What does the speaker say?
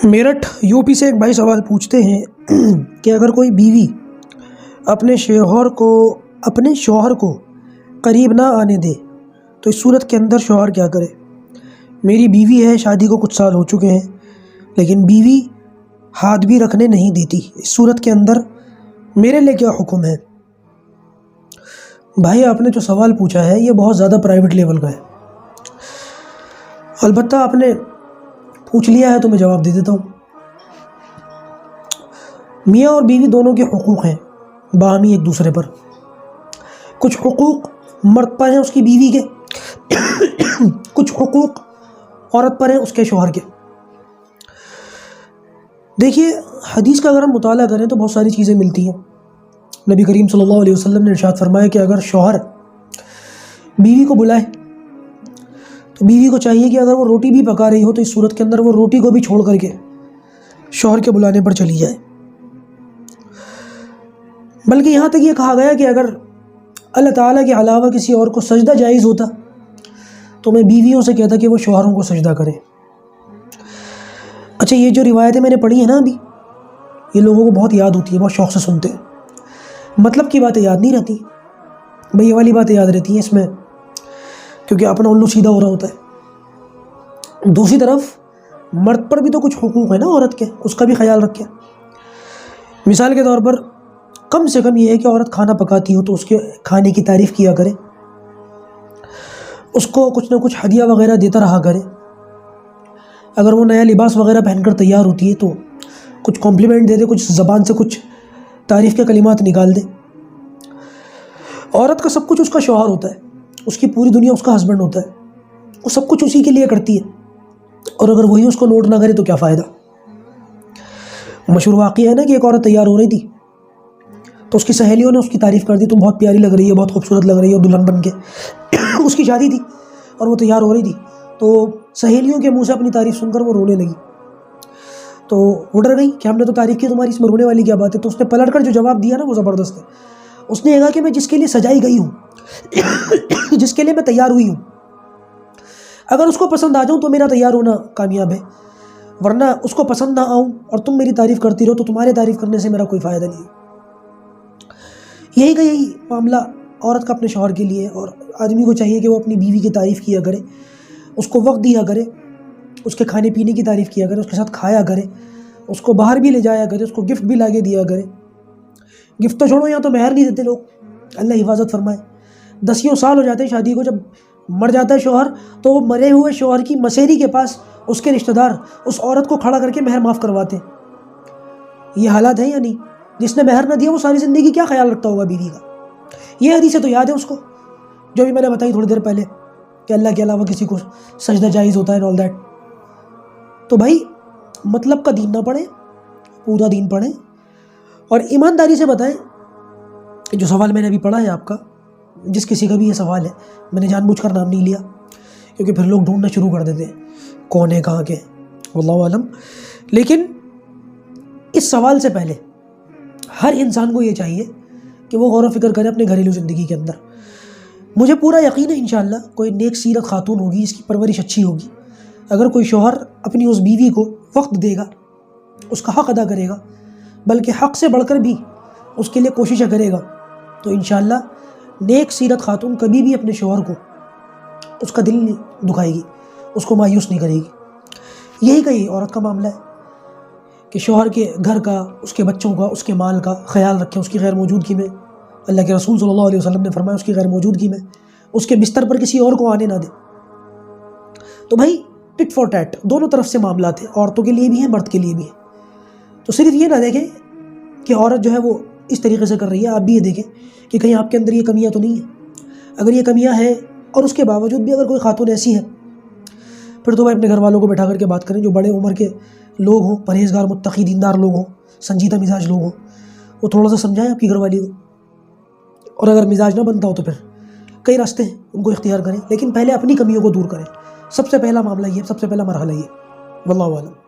Meerut U P سے ایک بھائی سوال پوچھتے ہیں کہ اگر کوئی بیوی اپنے شوہر کو قریب نہ آنے دے تو اس صورت کے اندر شوہر کیا کرے؟ میری بیوی ہے، شادی کو کچھ سال ہو چکے ہیں، لیکن بیوی ہاتھ بھی رکھنے نہیں دیتی، اس صورت کے اندر میرے لیے کیا حکم ہے؟ بھائی آپ نے جو سوال پوچھا ہے یہ بہت زیادہ پرائیویٹ لیول کا ہے، البتہ آپ نے پوچھ لیا ہے تو میں جواب دے دیتا ہوں۔ میاں اور بیوی دونوں کے حقوق ہیں باہمی ایک دوسرے پر۔ کچھ حقوق مرد پر ہیں اس کی بیوی کے، کچھ حقوق عورت پر ہیں اس کے شوہر کے۔ دیکھیے حدیث کا اگر ہم مطالعہ کریں تو بہت ساری چیزیں ملتی ہیں۔ نبی کریم صلی اللہ علیہ وسلم نے ارشاد فرمایا کہ اگر شوہر بیوی کو بلائے تو بیوی کو چاہیے کہ اگر وہ روٹی بھی پکا رہی ہو تو اس صورت کے اندر وہ روٹی کو بھی چھوڑ کر کے شوہر کے بلانے پر چلی جائے۔ بلکہ یہاں تک یہ کہا گیا کہ اگر اللہ تعالیٰ کے علاوہ کسی اور کو سجدہ جائز ہوتا تو میں بیویوں سے کہتا کہ وہ شوہروں کو سجدہ کریں۔ اچھا، یہ جو روایتیں میں نے پڑھی ہیں نا ابھی، یہ لوگوں کو بہت یاد ہوتی ہے، بہت شوق سے سنتے ہیں، مطلب کی باتیں یاد نہیں رہتی بھئی، یہ والی باتیں یاد رہتی ہیں اس میں کیونکہ اپنا الو سیدھا ہو رہا ہوتا ہے۔ دوسری طرف مرد پر بھی تو کچھ حقوق ہے نا عورت کے، اس کا بھی خیال رکھے۔ مثال کے طور پر کم سے کم یہ ہے کہ عورت کھانا پکاتی ہو تو اس کے کھانے کی تعریف کیا کرے، اس کو کچھ نہ کچھ ہدیہ وغیرہ دیتا رہا کرے۔ اگر وہ نیا لباس وغیرہ پہن کر تیار ہوتی ہے تو کچھ کمپلیمنٹ دے دے، کچھ زبان سے کچھ تعریف کے کلمات نکال دے۔ عورت کا سب کچھ اس کا شوہر ہوتا ہے، اس کی پوری دنیا اس کا ہسبینڈ ہوتا ہے، وہ سب کچھ اسی کے لیے کرتی ہے، اور اگر وہی اس کو نوٹ نہ کرے تو کیا فائدہ؟ مشہور واقعہ ہے نا کہ ایک عورت تیار ہو رہی تھی تو اس کی سہیلیوں نے اس کی تعریف کر دی، تم بہت پیاری لگ رہی ہے، بہت خوبصورت لگ رہی ہے دلہن بن کے۔ اس کی شادی تھی اور وہ تیار ہو رہی تھی تو سہیلیوں کے منہ سے اپنی تعریف سن کر وہ رونے لگی، تو وہ ڈر گئی کہ ہم نے تو تعریف کی تمہاری، اس میں رونے والی کیا بات ہے؟ تو اس نے پلٹ کر جو جواب دیا نا وہ زبردست ہے۔ اس نے کہا کہ میں جس کے لیے سجائی گئی ہوں، جس کے لیے میں تیار ہوئی ہوں، اگر اس کو پسند آ جاؤں تو میرا تیار ہونا کامیاب ہے، ورنہ اس کو پسند نہ آؤں اور تم میری تعریف کرتی رہو تو تمہارے تعریف کرنے سے میرا کوئی فائدہ نہیں ہے۔ یہی معاملہ عورت کا اپنے شوہر کے لیے، اور آدمی کو چاہیے کہ وہ اپنی بیوی کی تعریف کیا کرے، اس کو وقت دیا کرے، اس کے کھانے پینے کی تعریف کیا کرے، اس کے ساتھ کھایا کرے، اس کو باہر بھی لے جایا کرے، اس کو گفٹ بھی لا کے دیا کرے۔ گفٹ تو چھوڑو، یہاں تو مہر نہیں دیتے لوگ، اللہ حفاظت فرمائے۔ 10 سال ہو جاتے ہیں شادی کو، جب مر جاتا ہے شوہر تو وہ مرے ہوئے شوہر کی مسیری کے پاس اس کے رشتہ دار اس عورت کو کھڑا کر کے مہر معاف کرواتے ہیں۔ یہ حالات ہیں یا نہیں؟ جس نے مہر نہ دیا وہ ساری زندگی کیا خیال رکھتا ہوگا بیوی کا؟ یہ حدیثیں تو یاد ہے اس کو جو بھی میں نے بتائی تھوڑی دیر پہلے کہ اللہ کے علاوہ کسی کو سجدہ جائز ہوتا ہے and all that۔ تو بھائی مطلب کا دین نہ پڑھیں، پورا دین پڑھیں، اور ایمانداری سے بتائیں کہ جو سوال میں نے ابھی پڑھا ہے آپ کا، جس کسی کا بھی یہ سوال ہے، میں نے جان بوجھ کر نام نہیں لیا کیونکہ پھر لوگ ڈھونڈنا شروع کر دیتے ہیں کون ہے کہاں کے، واللہ عالم۔ لیکن اس سوال سے پہلے ہر انسان کو یہ چاہیے کہ وہ غور و فکر کرے اپنے گھریلو زندگی کے اندر۔ مجھے پورا یقین ہے انشاءاللہ کوئی نیک سیرت خاتون ہوگی، اس کی پرورش اچھی ہوگی، اگر کوئی شوہر اپنی اس بیوی کو وقت دے گا، اس کا حق ادا کرے گا، بلکہ حق سے بڑھ کر بھی اس کے لیے کوششیں کرے گا، تو انشاءاللہ نیک سیرت خاتون کبھی بھی اپنے شوہر کو اس کا دل نہیں دکھائے گی، اس کو مایوس نہیں کرے گی۔ یہی عورت کا معاملہ ہے کہ شوہر کے گھر کا، اس کے بچوں کا، اس کے مال کا خیال رکھے، اس کی غیر موجودگی میں۔ اللہ کے رسول صلی اللہ علیہ وسلم نے فرمایا اس کی غیر موجودگی میں اس کے بستر پر کسی اور کو آنے نہ دے۔ تو بھائی ٹٹ فار ٹیٹ دونوں طرف سے معاملات ہیں، عورتوں کے لیے بھی ہیں، مرد کے لیے بھی ہیں۔ تو صرف یہ نہ دیکھیں کہ عورت جو ہے وہ اس طریقے سے کر رہی ہے، آپ بھی یہ دیکھیں کہ کہیں آپ کے اندر یہ کمیاں تو نہیں ہیں۔ اگر یہ کمیاں ہیں اور اس کے باوجود بھی اگر کوئی خاتون ایسی ہے، پھر تو بھائی اپنے گھر والوں کو بٹھا کر کے بات کریں، جو بڑے عمر کے لوگ ہوں، پرہیزگار متقی دیندار لوگ ہوں، سنجیدہ مزاج لوگ ہوں، وہ تھوڑا سا سمجھائیں آپ کی گھر والی کو، اور اگر مزاج نہ بنتا ہو تو پھر کئی راستے ہیں ان کو اختیار کریں، لیکن پہلے اپنی کمیوں کو دور کریں۔ سب سے پہلا معاملہ یہ، سب سے پہلا مرحلہ یہ، واللہ اعلم۔